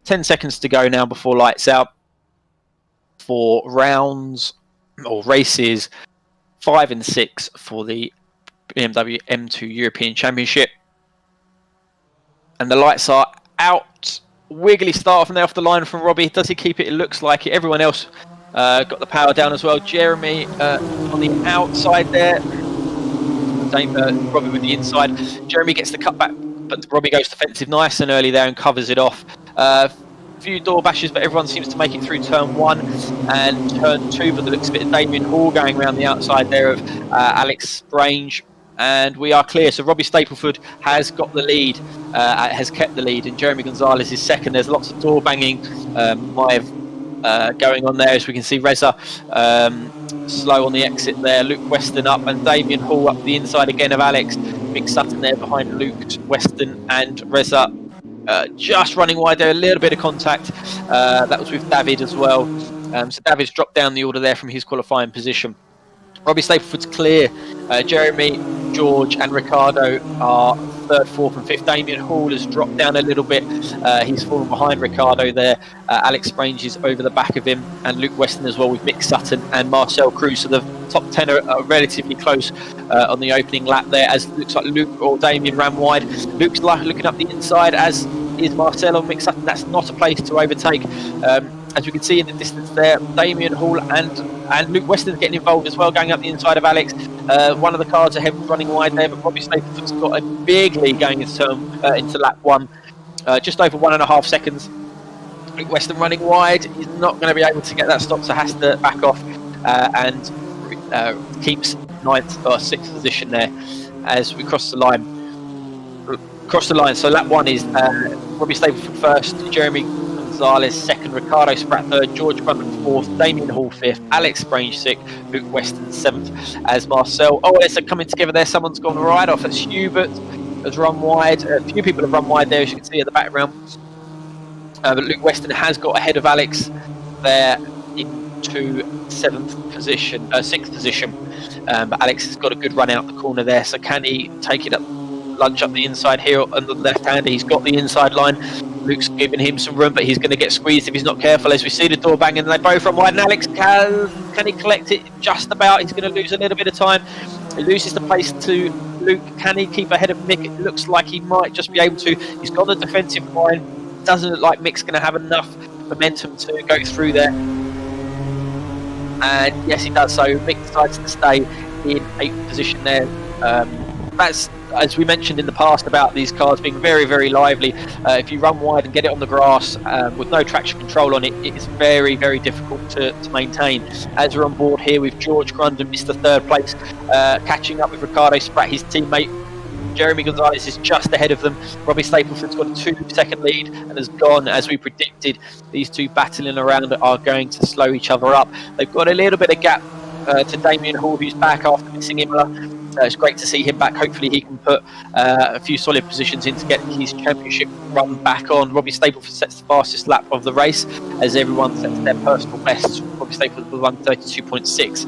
10 seconds to go now before lights out for rounds or races 5 and 6 for the BMW M2 European Championship. And the lights are out. Wiggly start from there off the line from Robbie. Does he keep it? It looks like it. Everyone else got the power down as well. Jeremy on the outside there. Robbie with the inside. Jeremy gets the cutback, but Robbie goes defensive nice and early there and covers it off. Few door bashes, but everyone seems to make it through turn 1 and turn 2. But the looks of it, Damien Hall going around the outside there of Alex Strange. And we are clear. So Robbie Stapleford has got the lead, has kept the lead, and Jeremy Gonzalez is second. There's lots of door banging going on there, as we can see. Reza slow on the exit there. Luke Weston up, and Damien Hall up the inside again of Alex. Mick Sutton there behind Luke Weston and Reza. Just running wide there, a little bit of contact. That was with David as well. So David's dropped down the order there from his qualifying position. Robbie Stapleford's clear. Jeremy, George and Ricardo are 3rd, 4th and 5th. Damien Hall has dropped down a little bit. He's fallen behind Ricardo there. Alex Strange is over the back of him, and Luke Weston as well with Mick Sutton and Marcel Cruz. So the top 10 are relatively close on the opening lap there, as it looks like Luke or Damien ran wide. Luke's looking up the inside, as is Marcel on Mick Sutton. That's not a place to overtake. As we can see in the distance there, Damien Hall and Luke Weston getting involved as well, going up the inside of Alex. One of the cars ahead running wide there, but Robbie Stapleford's got a big lead going into lap 1. Just over 1.5 seconds. Luke Weston running wide. He's not going to be able to get that stop, so has to back off and keeps 9th or 6th position there as we cross the line. So lap 1 is Robbie Stapleford first, Jeremy Gonzalez second, Ricardo Spratt third, George Grundman 4th, Damien Hall 5th, Alex Strange 6th, Luke Weston 7th, as Marcel. Oh, they're coming together there. Someone's gone right off. It's Hubert has run wide. A few people have run wide there, as you can see at the background. But Luke Weston has got ahead of Alex there into 6th position. But Alex has got a good run out the corner there. So can he take it up, lunge up the inside here on the left hand? He's got the inside line. Luke's giving him some room, but he's going to get squeezed if he's not careful, as we see the door banging. They both run wide, and Alex can he collect it just about? He's going to lose a little bit of time. He loses the place to Luke. Can he keep ahead of Mick? It looks like he might just be able to. He's got the defensive line. Doesn't look like Mick's going to have enough momentum to go through there. And yes, he does so. Mick decides to stay in 8th position there. That's, as we mentioned in the past about these cars being very, very lively. If you run wide and get it on the grass with no traction control on it, it's very, very difficult to maintain. As we're on board here with George Grundon, Mr. 3rd place, catching up with Ricardo Spratt, his teammate. Jeremy Gonzalez is just ahead of them. Robbie Stapleford's got a 2-second lead and has gone, as we predicted. These two battling around are going to slow each other up. They've got a little bit of gap to Damien Hall, who's back after missing Imola. It's great to see him back. Hopefully he can put a few solid positions in to get his championship run back on. Robbie Stapleford sets the fastest lap of the race, as everyone sets their personal bests. Robbie Stapleford will run 32.6.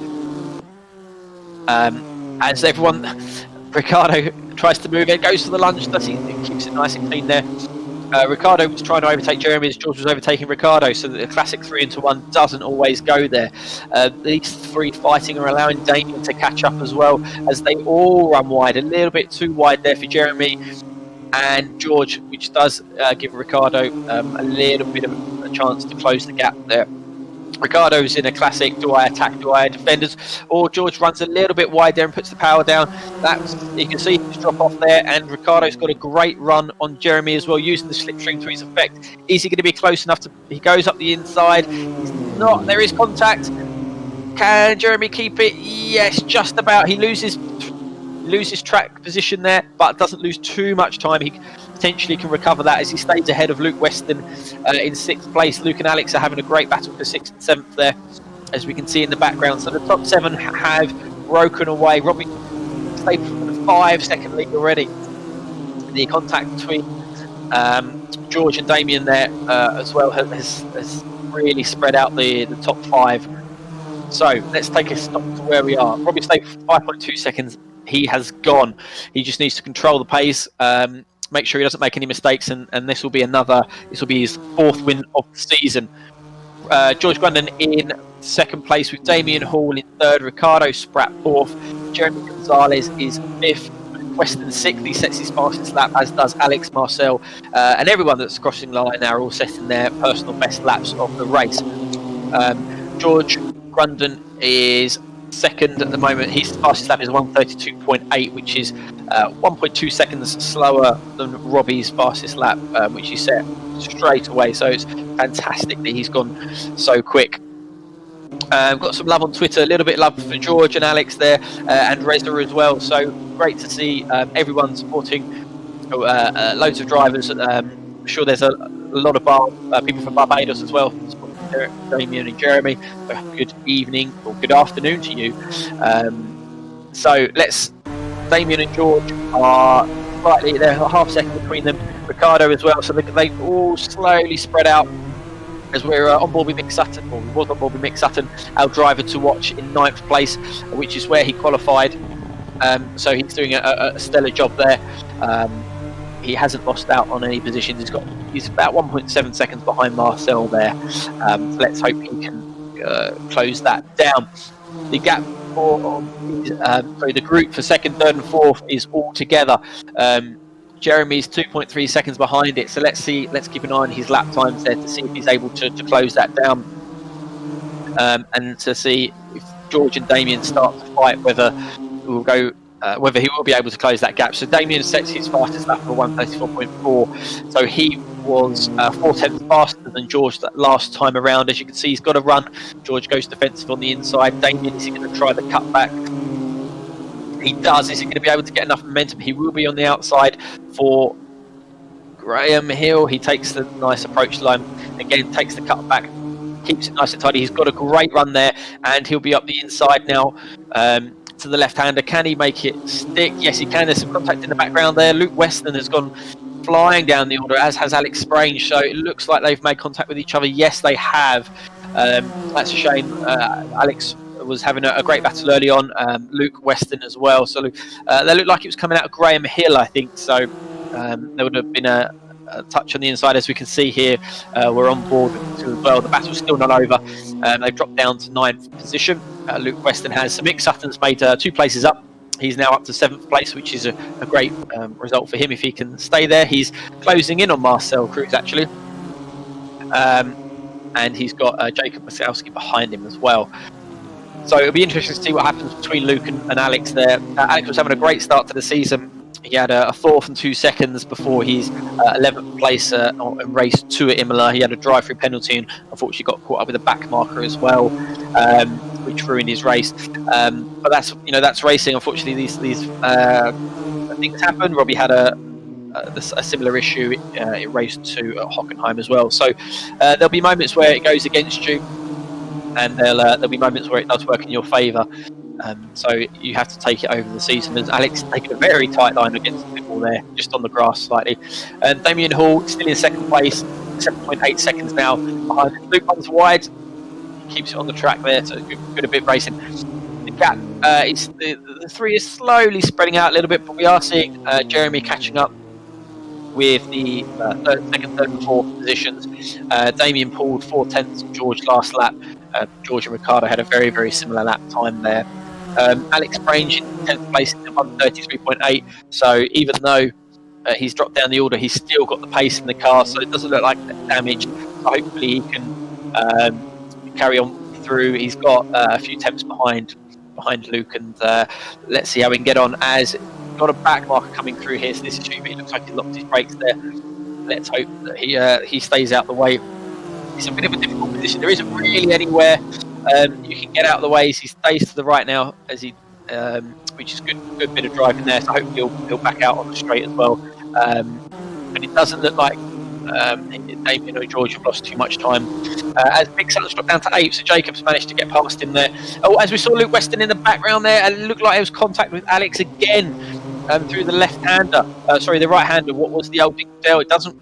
As everyone, Ricardo tries to move it, goes for the lunge, does he keeps it nice and clean there. Ricardo was trying to overtake Jeremy as George was overtaking Ricardo, so the classic 3 into 1 doesn't always go there. These three fighting are allowing Damien to catch up as well, as they all run wide, a little bit too wide there for Jeremy and George, which does give Ricardo a little bit of a chance to close the gap there. Ricardo's in a classic, do I attack, do I defenders? Or George runs a little bit wide there and puts the power down. You can see him drop off there, and Ricardo's got a great run on Jeremy as well, using the slipstream to his effect. Is he going to be close enough to... He goes up the inside. He's not. There is contact. Can Jeremy keep it? Yes, just about. He loses track position there, but doesn't lose too much time. He potentially can recover that as he stays ahead of Luke Weston in 6th place. Luke and Alex are having a great battle for 6th and 7th there, as we can see in the background. So the top 7 have broken away. Robbie stayed for the 5-second lead already. The contact between George and Damien there as well has really spread out the top 5. So let's take a stop to where we are. Robbie stayed for 5.2 seconds. He has gone. He just needs to control the pace. make sure he doesn't make any mistakes, and this will be his 4th win of the season. George Grundon in 2nd place with Damien Hall in 3rd, Ricardo Spratt 4th, Jeremy Gonzalez is 5th, Weston 6th. He sets his fastest lap, as does Alex Marcel, and everyone that's crossing the line now are all setting their personal best laps of the race. George Grundon is 2nd at the moment. His fastest lap is 1:32.8, which is 1.2 seconds slower than Robbie's fastest lap, which he set straight away. So it's fantastic that he's gone so quick. Got some love on Twitter, a little bit of love for George and Alex there, and Reza as well. So great to see everyone supporting. Loads of drivers. I'm sure there's a lot of people from Barbados as well, Damien and Jeremy. Good evening or good afternoon to you. Damien and George are slightly, they're half second between them. Ricardo as well. So they've all slowly spread out. As we're on board with Mick Sutton, or we was on board with Mick Sutton, our driver to watch in 9th place, which is where he qualified. So he's doing a stellar job there. He hasn't lost out on any positions. He's about 1.7 seconds behind Marcel there. So let's hope he can close that down. The gap for the group for 2nd, 3rd, and 4th is all together. Jeremy's 2.3 seconds behind it, so let's keep an eye on his lap times there to see if he's able to close that down, and to see if George and Damien start to fight whether he will be able to close that gap. So Damien sets his fastest lap for 1:34.4, so he was 4/10 faster than George that last time around. As you can see, he's got a run. George goes defensive on the inside. Damien, is he going to try the cutback? He does. Is he going to be able to get enough momentum? He will be on the outside for Graham Hill. He takes the nice approach line. Again, takes the cutback, keeps it nice and tidy. He's got a great run there, and he'll be up the inside now to the left-hander. Can he make it stick? Yes, he can. There's some contact in the background there. Luke Weston has gone flying down the order, as has Alex Sprain. So it looks like they've made contact with each other. Yes, they have. That's a shame. Alex was having a great battle early on. Luke Weston as well. So they looked like it was coming out of Graham Hill, I think. So there would have been a touch on the inside. As we can see here, we're on board as well. The battle's still not over. They've dropped down to 9th position. Luke Weston has. So Mick Sutton's made 2 places up. He's now up to 7th place, which is a great result for him if he can stay there. He's closing in on Marcel Cruz, actually. And he's got Jacob Masowski behind him as well. So it'll be interesting to see what happens between Luke and Alex there. Alex was having a great start to the season. He had a 4th and 2 seconds before his 11th place in race 2 at Imola. He had a drive-through penalty and unfortunately got caught up with a back marker as well, which ruined his race. But that's racing. Unfortunately, these things happen. Robbie had a similar issue in race 2 at Hockenheim as well. So there'll be moments where it goes against you, and there'll be moments where it does work in your favour. So you have to take it over the season. As Alex taking a very tight line against the people there, just on the grass slightly. And Damien Hall still in 2nd place, 7.8 seconds now behind. Luke runs wide, he keeps it on the track there, so good a bit racing. The gap, the 3 is slowly spreading out a little bit, but we are seeing Jeremy catching up with the 2nd, 3rd, and 4th positions. Damien pulled 4/10 of George last lap. George and Ricardo had a very, very similar lap time there. Alex Brange in 10th place in 1:33.8. So even though he's dropped down the order, he's still got the pace in the car, so it doesn't look like damage. So hopefully he can carry on through. He's got a few tenths behind Luke, and let's see how we can get on. As got a back marker coming through here, so this is it looks like he locked his brakes there. Let's hope that he stays out the way. It's a bit of a difficult position. There isn't really anywhere you can get out of the way. He stays to the right now, as which is good bit of driving there. So hopefully he'll back out on the straight as well. But it doesn't look like Damien or George have lost too much time. As Mick Sutton's dropped down to 8th, so Jacobs managed to get past him there. Oh, as we saw Luke Weston in the background there, and it looked like there was contact with Alex again through the left-hander. The right-hander. What was the old big deal? That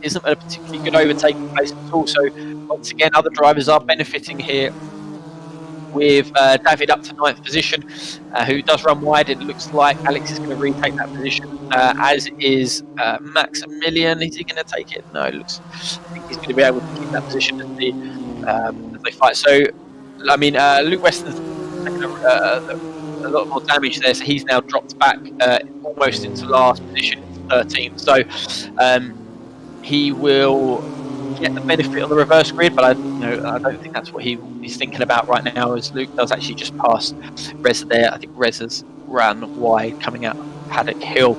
isn't a particularly good overtaking place at all. So once again, other drivers are benefiting here with David up to 9th position, who does run wide. It looks like Alex is going to retake that position, as is Maximilian. Is he going to take it? No, I think he's going to be able to keep that position as they fight. So, I mean, Luke Weston's taken a lot more damage there, so he's now dropped back almost into last position, 13th. So he will get the benefit on the reverse grid, but I don't think that's what he's thinking about right now, as Luke does actually just pass Reza there. I think Reza's ran wide coming out Paddock Hill.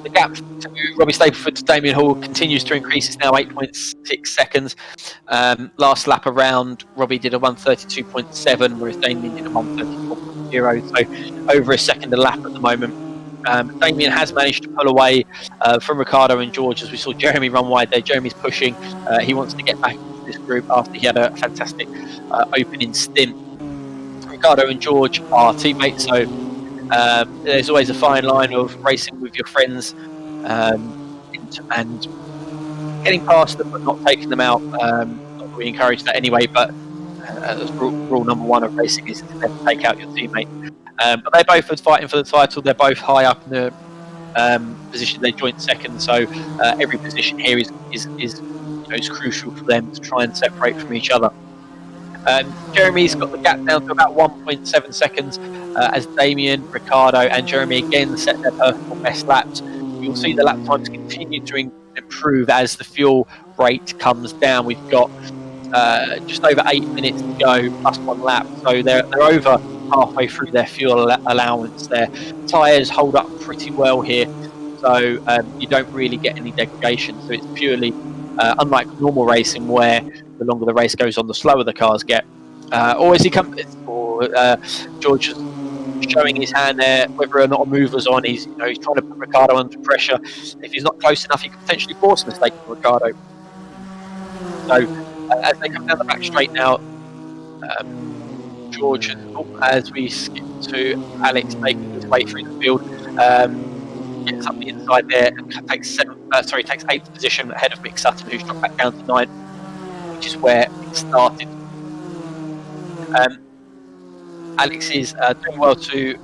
The gap to Robbie Stapleford to Damien Hall continues to increase. It's now 8.6 seconds. Last lap around, Robbie did a 132.7, whereas Damien did a 134.0, so over a second a lap at the moment. Damien has managed to pull away from Ricciardo and George, as we saw Jeremy run wide there. Jeremy's pushing. He wants to get back into this group after he had a fantastic opening stint. Ricciardo and George are teammates, so there's always a fine line of racing with your friends and getting past them but not taking them out. Not that we encourage that anyway, but rule number one of racing is to never take out your teammate. But they both are fighting for the title. They're both high up in the position. They joint second, so every position here is crucial for them to try and separate from each other. Jeremy's got the gap down to about 1.7 seconds as Damien, Ricciardo and Jeremy again set their personal best laps. You'll see the lap times continue to improve as the fuel rate comes down. We've got just over 8 minutes to go plus one lap, so they're over halfway through their fuel allowance. Their tyres hold up pretty well here, so you don't really get any degradation. So it's purely unlike normal racing, where the longer the race goes on, the slower the cars get. George is showing his hand there, whether or not a mover's on. He's trying to put Ricciardo under pressure. If he's not close enough, he can potentially force a mistake from Ricciardo. So as they come down the back straight now, George, as we skip to Alex making his way through the field, gets up the inside there and takes 8th position ahead of Mick Sutton, who's dropped back down to 9th, which is where it started. Alex is doing well to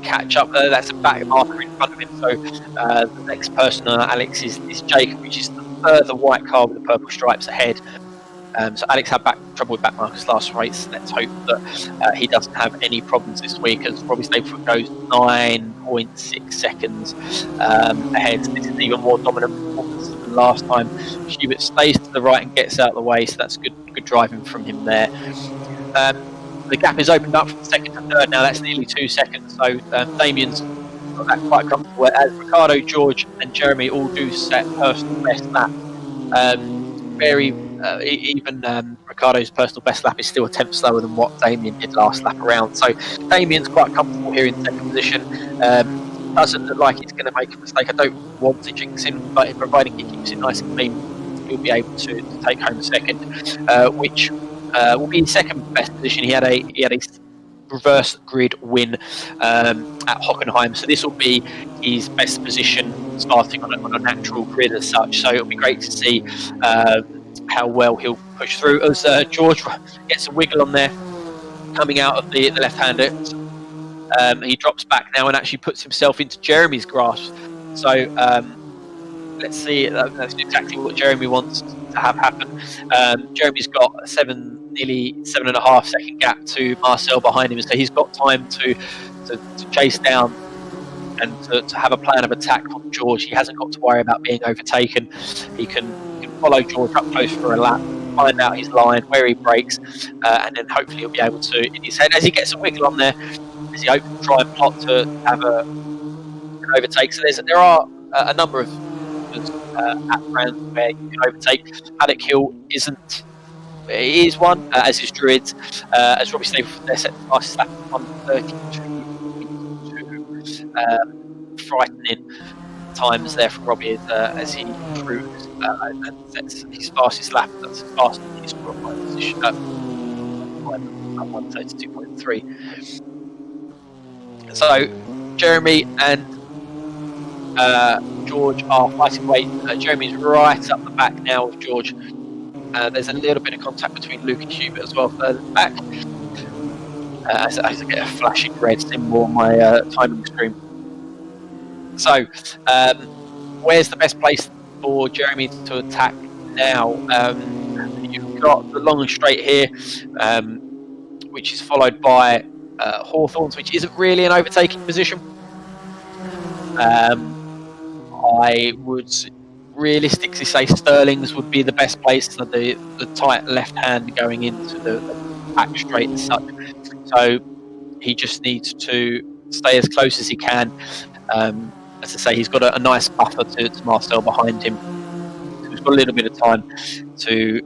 catch up. That's a back marker in front of him, so the next person on Alex is Jacob, which is the further white car with the purple stripes ahead. So Alex had trouble with back markers last race. Let's hope that he doesn't have any problems this week, as Robbie Stapleford goes 9.6 seconds ahead. This is even more dominant performance than last time. Schubert stays to the right and gets out of the way, so that's good driving from him there. The gap is opened up from second to third now. That's nearly 2 seconds. So Damien's got that quite comfortable, as Ricciardo, George and Jeremy all do set personal best lap. Even Ricciardo's personal best lap is still a tenth slower than what Damien did last lap around. So Damien's quite comfortable here in second position. Doesn't look like he's going to make a mistake. I don't want to jinx him, but providing he keeps it nice and clean, he'll be able to take home second, which will be in second best position. He had a reverse grid win at Hockenheim, so this will be his best position starting on a natural grid as such. So it'll be great to see how well he'll push through, as George gets a wiggle on there coming out of the left-hander. He drops back now and actually puts himself into Jeremy's grasp. So let's see. That's exactly what Jeremy wants to have happen. Jeremy's got nearly 7.5 second gap to Marcel behind him, so he's got time to chase down and to have a plan of attack on George. He hasn't got to worry about being overtaken. He can follow George up close for a lap, find out his line, where he breaks, and then hopefully he'll be able to, in his head, as he gets a wiggle on there, as he hopes to try and plot to have an overtake. So there are a number of at rounds where you can overtake. Paddock Hill is one, as is Druids, as Robbie Stapleford there set the fastest lap of 132.2, frightening times there from Robbie as he cruised and sets his fastest lap. That's his fastest in his qualifying position at 132.3. So Jeremy and George are fighting weight. Jeremy's right up the back now with George. There's a little bit of contact between Luke and Hubert as well further back. as I get a flashing red symbol on my timing screen. So, where's the best place for Jeremy to attack now? You've got the long and straight here, which is followed by Hawthorns, which isn't really an overtaking position. I would realistically say Sterling's would be the best place, so the tight left hand going into the back straight as such. So he just needs to stay as close as he can. As I say, he's got a nice buffer to Marcel behind him. So he's got a little bit of time to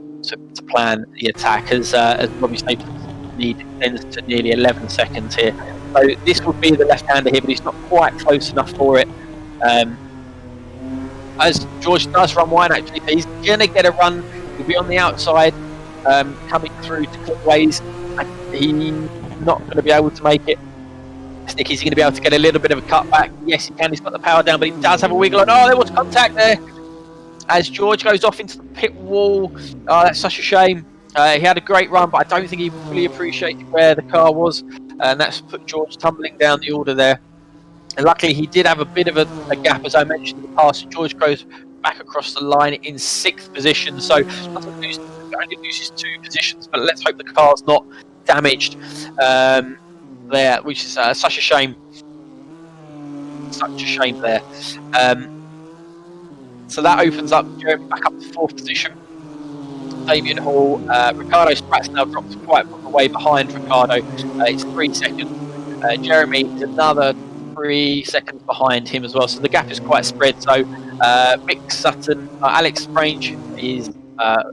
plan the attack, as Robbie Staples extends to nearly 11 seconds here. So this would be the left-hander here, but he's not quite close enough for it. As George does run wide, actually, he's going to get a run. He'll be on the outside, coming through to Clipways. He's not going to be able to make it. Snicky's going to be able to get a little bit of a cutback. Yes, he can. He's got the power down, but he does have a wiggle on. Oh, there was contact there. As George goes off into the pit wall. Oh, that's such a shame. He had a great run, but I don't think he fully appreciated where the car was. And that's put George tumbling down the order there. And luckily, he did have a bit of a gap, as I mentioned in the past. George goes back across the line in 6th position. So only loses 2 positions, but let's hope the car's not damaged there, which is such a shame. Such a shame there. So that opens up Jeremy back up to 4th position. Damien Hall, Ricardo Spratt's now dropped quite a way behind Ricardo. It's 3 seconds. Jeremy is another 3 seconds behind him as well. So the gap is quite spread. So Mick Sutton, Alex Strange is a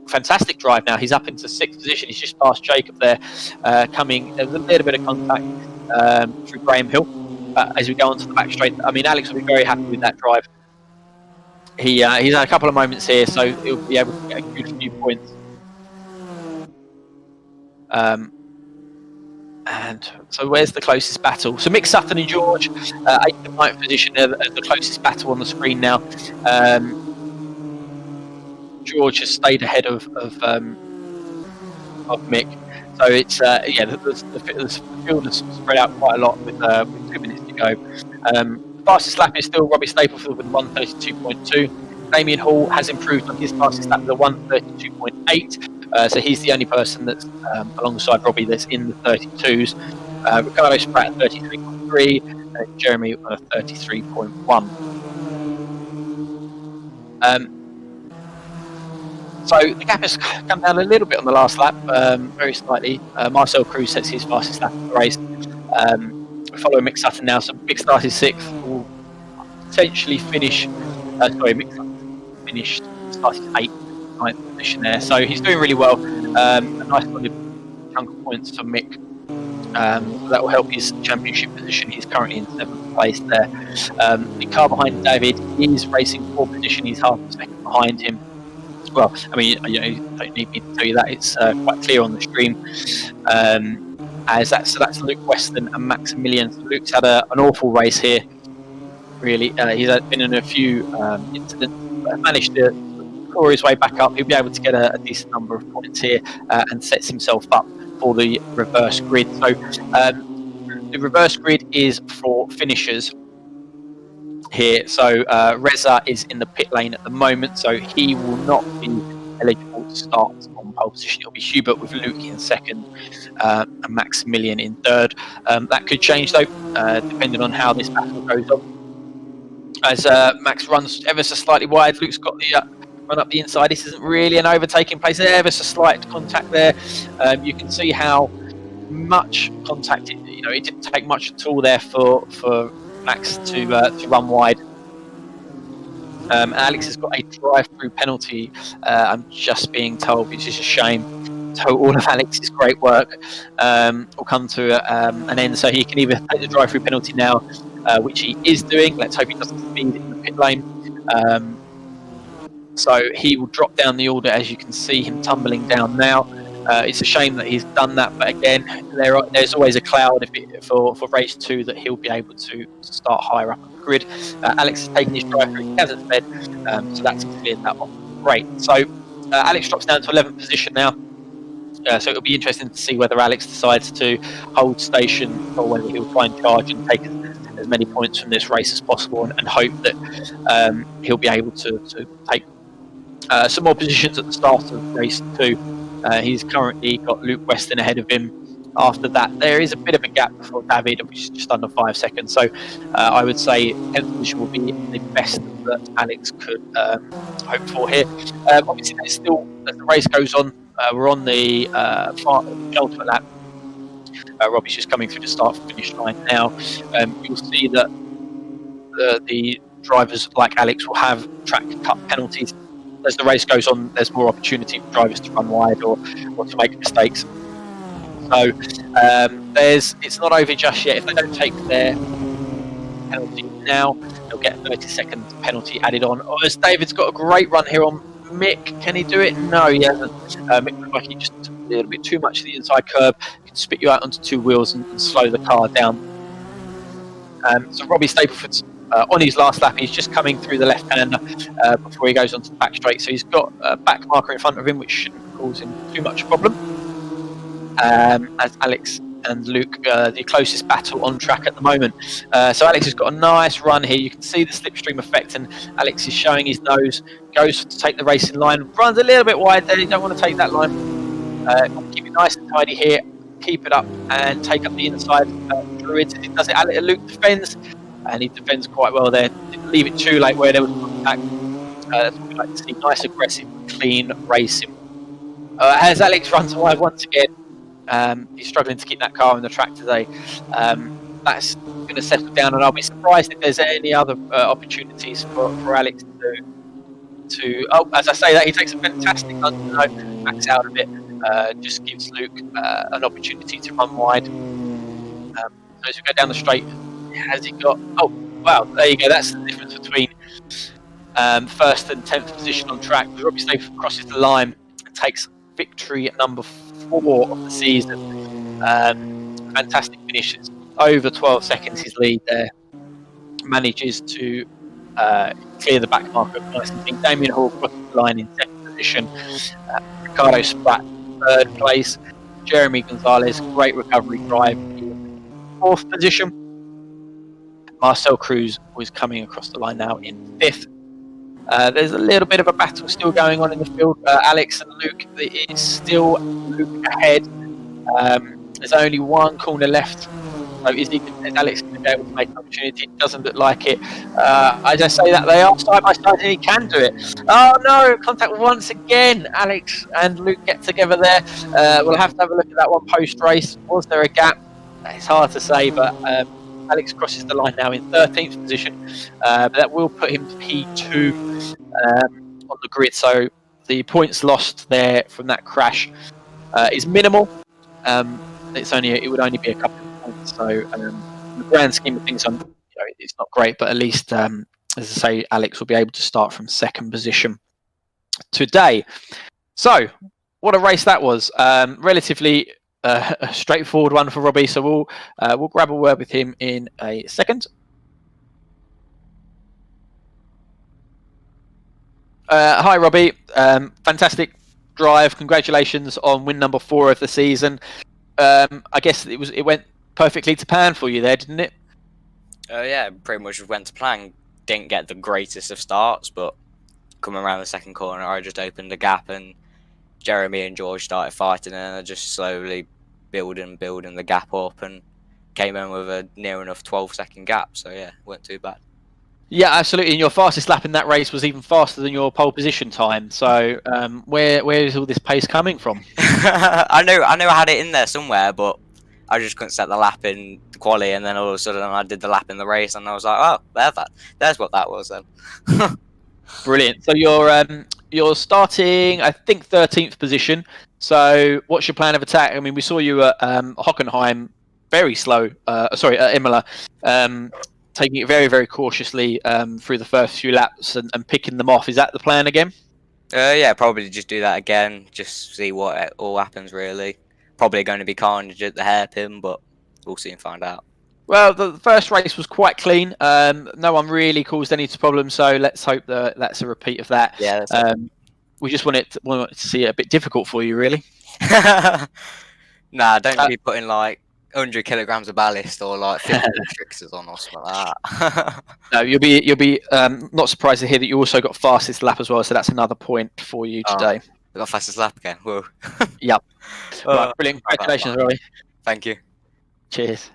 fantastic drive now. He's up into 6th position. He's just past Jacob there, coming. There's a little bit of contact through Graham Hill as we go onto the back straight. I mean, Alex will be very happy with that drive. He's had a couple of moments here, so he'll be able to get a good few points. And so where's the closest battle? So Mick Sutton and George, 8th and 9th position, are the closest battle on the screen now. George has stayed ahead of Mick. So it's the field has spread out quite a lot with 2 minutes to go. Fastest lap is still Robbie Staplefield with 1:32.2. Damien Hall has improved on his fastest lap with a 1:32.8. So he's the only person that's alongside Robbie that's in the 32s. Ricardo Spratt 33.3, and Jeremy 33.1. So the gap has come down a little bit on the last lap, very slightly. Marcel Cruz sets his fastest lap of the race. We follow Mick Sutton now, so Mick started 6th, will potentially finish. Mick Sutton started 8th, 9th position there, so he's doing really well. A nice solid chunk of points for Mick. That will help his championship position. He's currently in 7th place there. The car behind David is racing 4th position. He's half a second behind him. Well, I mean, you don't need me to tell you that. It's quite clear on the stream. So that's Luke Weston and Maximilian. So Luke's had an awful race here. Really, he's been in a few incidents, but managed to claw his way back up. He'll be able to get a decent number of points here and sets himself up for the reverse grid. So the reverse grid is for finishers here. So Reza is in the pit lane at the moment, so he will not be eligible to start on pole position. It'll be Hubert with Luke in 2nd and Maximilian in 3rd. That could change though, depending on how this battle goes on. As Max runs ever so slightly wide, Luke's got the run up the inside. This isn't really an overtaking place. Ever so slight contact there. You can see how much contact it didn't take much at all there for Max to run wide. Alex has got a drive-through penalty. I'm just being told, which is a shame. So all of Alex's great work will come to an end. So he can either take the drive-through penalty now, which he is doing. Let's hope he doesn't speed in the pit lane. So he will drop down the order, as you can see him tumbling down now. It's a shame that he's done that, but again, there's always a cloud for race 2 that he'll be able to start higher up on the grid. Alex has taken his drive-through, he hasn't sped, so that's cleared that off. Great. So Alex drops down to 11th position now. So it'll be interesting to see whether Alex decides to hold station or whether he'll try and charge and take as many points from this race as possible, and hope that he'll be able to take some more positions at the start of race 2. He's currently got Luke Weston ahead of him. After that, there is a bit of a gap before David, which is just under 5 seconds. So I would say 10th position will be the best that Alex could hope for here. Obviously, there's still, as the race goes on, we're on the penultimate lap. Robbie's just coming through the start-finish line now. You'll see that the drivers like Alex will have track cut penalties. As the race goes on, there's more opportunity for drivers to run wide or to make mistakes. So it's not over just yet. If they don't take their penalty now, they'll get a 30-second penalty added on. As David's got a great run here on Mick. Can he do it? No, he hasn't. Mick looked like he just took a little bit too much to the inside curb. He can spit you out onto 2 wheels and slow the car down. So Robbie Stapleford's on his last lap. He's just coming through the left-hander before he goes onto the back straight. So he's got a back marker in front of him, which shouldn't cause him too much problem. As Alex and Luke, the closest battle on track at the moment. So Alex has got a nice run here. You can see the slipstream effect, and Alex is showing his nose, goes to take the racing line, runs a little bit wide there. You don't want to take that line. Keep it nice and tidy here. Keep it up and take up the inside. Druids, he does it. Luke defends, and he defends quite well there. Didn't leave it too late where there was contact. That's what we like to see. Nice, aggressive, clean racing. As Alex runs wide once again, he's struggling to keep that car on the track today. That's going to settle down, and I'll be surprised if there's any other opportunities for Alex to. Oh, as I say that, he takes a fantastic run, backs out a bit, just gives Luke an opportunity to run wide. So as we go down the straight, has he got? Oh, wow! There you go. That's the difference between first and 10th position on track. Robbie Stapleford crosses the line and takes victory at number 4 of the season. Fantastic finishes, over 12 seconds his lead there. Manages to clear the back marker nice and clean. Damien Hall crosses the line in 2nd position. Ricardo Spratt 3rd place. Jeremy Gonzalez, great recovery drive in 4th position. Marcel Cruz was coming across the line now in 5th. There's a little bit of a battle still going on in the field. Alex and Luke, it is still Luke ahead. There's only 1 corner left. So is Alex going to be able to make an opportunity? It doesn't look like it. As I say that, they are side by side and he can do it. Oh no, contact once again. Alex and Luke get together there. We'll have to have a look at that one post-race. Was there a gap? It's hard to say, but Alex crosses the line now in 13th position. But that will put him P2 on the grid. So the points lost there from that crash is minimal. It would only be a couple of points. So in the grand scheme of things, it's not great. But at least, as I say, Alex will be able to start from 2nd position today. So what a race that was! Relatively a straightforward one for Robbie. So we'll grab a word with him in a second. Hi, Robbie. Fantastic drive. Congratulations on win number 4 of the season. I guess it went perfectly to plan for you there, didn't it? Yeah, pretty much went to plan. Didn't get the greatest of starts, but coming around the 2nd corner, I just opened a gap, and Jeremy and George started fighting, and I just slowly building the gap up, and came in with a near enough 12-second gap. So yeah, weren't too bad. Yeah, absolutely. And your fastest lap in that race was even faster than your pole position time. So where is all this pace coming from? I know I had it in there somewhere, but I just couldn't set the lap in the quali, and then all of a sudden I did the lap in the race, and I was like, oh, there's what that was then. Brilliant. So you're starting, I think, 13th position. So what's your plan of attack? I mean, we saw you at Hockenheim, very slow. At Imola. Taking it very, very cautiously through the first few laps and picking them off. Is that the plan again? Yeah, probably just do that again. Just see what all happens, really. Probably going to be carnage at the hairpin, but we'll see and find out. Well, the first race was quite clean. No one really caused any problems, so let's hope that that's a repeat of that. Yeah. we just want to see it a bit difficult for you, really. Nah, don't be putting like 100 kilograms of ballast or like 50 restrictors on or something like that. No, you'll be not surprised to hear that you also got fastest lap as well. So that's another point for you today. I got fastest lap again. Whoa. Yep. Right, brilliant. Congratulations, Rory. Thank you. Cheers.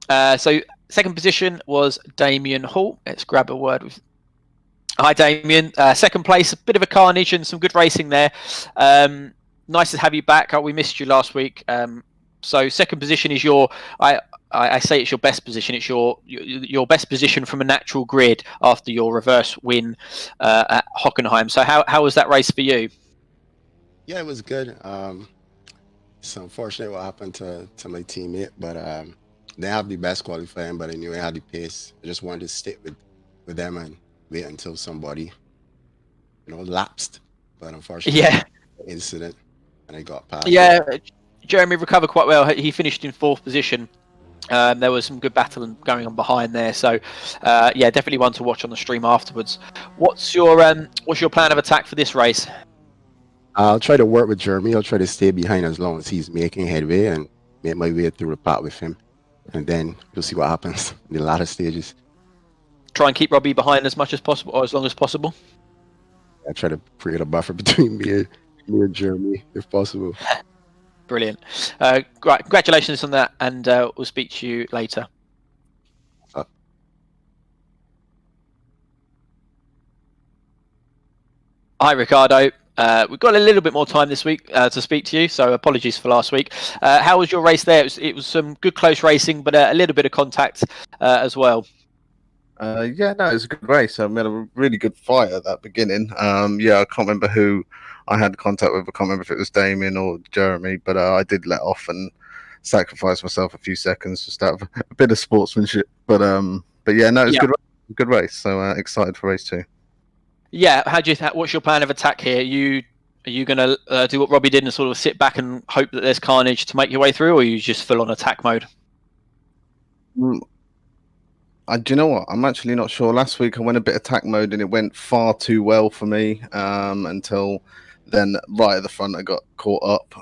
So second position was Damien Hall. Let's grab a word with. Hi, Damien. Second place, a bit of a carnage and some good racing there. Nice to have you back. We missed you last week. So second position is I say it's your best position. It's your best position from a natural grid after your reverse win at Hockenheim. So how was that race for you? Yeah, it was good. It's unfortunate what happened to my teammate, but they have the best qualifying, but I knew I had the pace. I just wanted to stick with them and wait until somebody, lapsed. But unfortunately, incident, and I got past. Yeah, Jeremy recovered quite well. He finished in fourth position. There was some good battle going on behind there, so yeah, definitely one to watch on the stream afterwards. What's your plan of attack for this race? I'll try to work with Jeremy. I'll try to stay behind as long as he's making headway and make my way through the pack with him, and then we'll see what happens in the latter stages. Try and keep Robbie behind as much as possible, or as long as possible. I try to create a buffer between me and Jeremy, if possible. Brilliant. Right, congratulations on that, and we'll speak to you later. Hi, Ricardo. We've got a little bit more time this week to speak to you, so apologies for last week. How was your race there? It was some good close racing, but a little bit of contact as well. Yeah, no, it was a good race. I made a really good fight at that beginning. Yeah, I can't remember who I had contact with. I can't remember if it was Damien or Jeremy, but I did let off and sacrifice myself a few seconds just out of a bit of sportsmanship. But yeah, no, it was a good race. So excited for race 2. Yeah, what's your plan of attack here? Are you going to do what Robbie did and sort of sit back and hope that there's carnage to make your way through, or are you just full on attack mode? Do you know what? I'm actually not sure. Last week I went a bit attack mode and it went far too well for me until then right at the front I got caught up.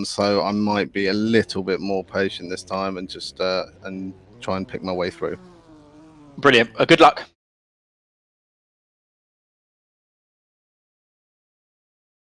So I might be a little bit more patient this time and just and try and pick my way through. Brilliant. Good luck.